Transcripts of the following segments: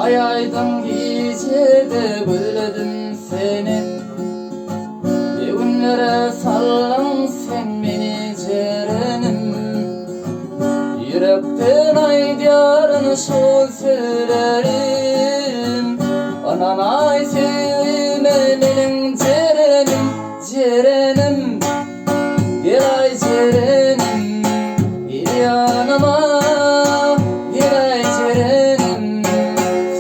Ay aydın gecede gülledim seni, ne günlere sallan sen beni cerenim. Yürekten aydiyarını şol söylerim, anan ay sevme benim cerenim, cerenim. Gel ay cerenim, gel yanıma, gel ay cerenim.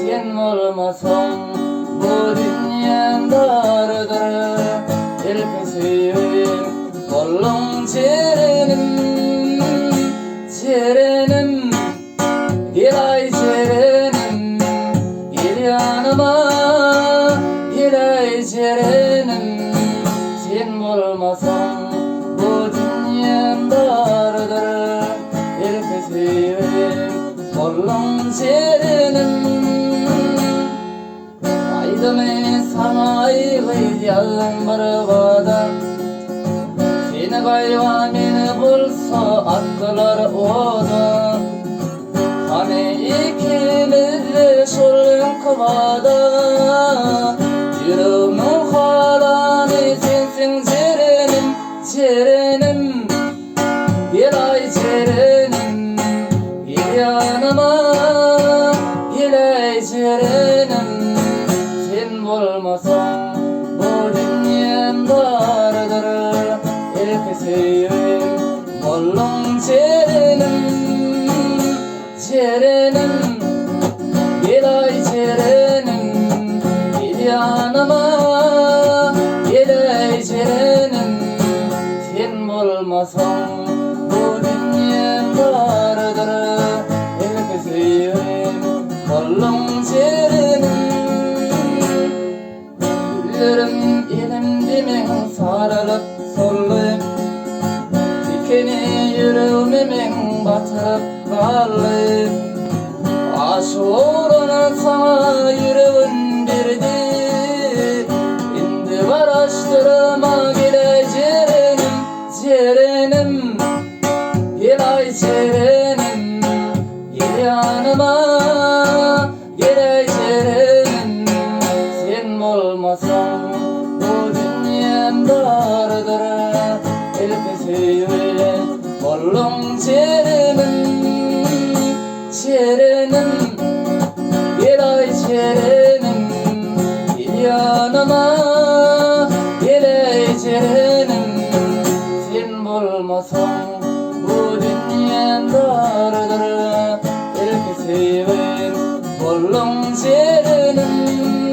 Sen olmasan bu dünyam dardır, elbiseyim oğlum cerenim, cerenim. Gel ay cerenim, gel yanıma, gel ay cerenim. Sen olmasan bu dünyam dardır, elbiseyim oğlum cerenim. Aydım sana aygıydı yalvarmadan, seni gayva meni bulsa attılar oda. Hani ikimiz de şol kıvada, yüreğimin halanı sensin cerenim, cerenim. Gel ay cerenim, gel yanıma, gel ay cerenim. Sen olmasan bu dünyam dardır, elbiseyim oğlum cerenim, cerenim. Gel ay cerenim, gel yanıma, gel ay cerenim. Sen olmasan bu dünyam dardır, elbiseyim oğlum cerenim. Güllerim elimde men sarılıp sollayıp, dikeni yüreğime men batırıp bağlayıp. Aşık uğruna sana yüreğim verdi, indi var açtırma gel ay cerenim, cerenim. Gel ay cerenim, gel yanıma, gel ay cerenim. Sen olmasan bu dünyam dardır, elbiseyim oğlum cerenim, cerenim. Gel ay cerenim, gel yanıma, gel ay cerenim. Sen olmasan bu dünyam dardır, elbiseyim oğlum cerenim.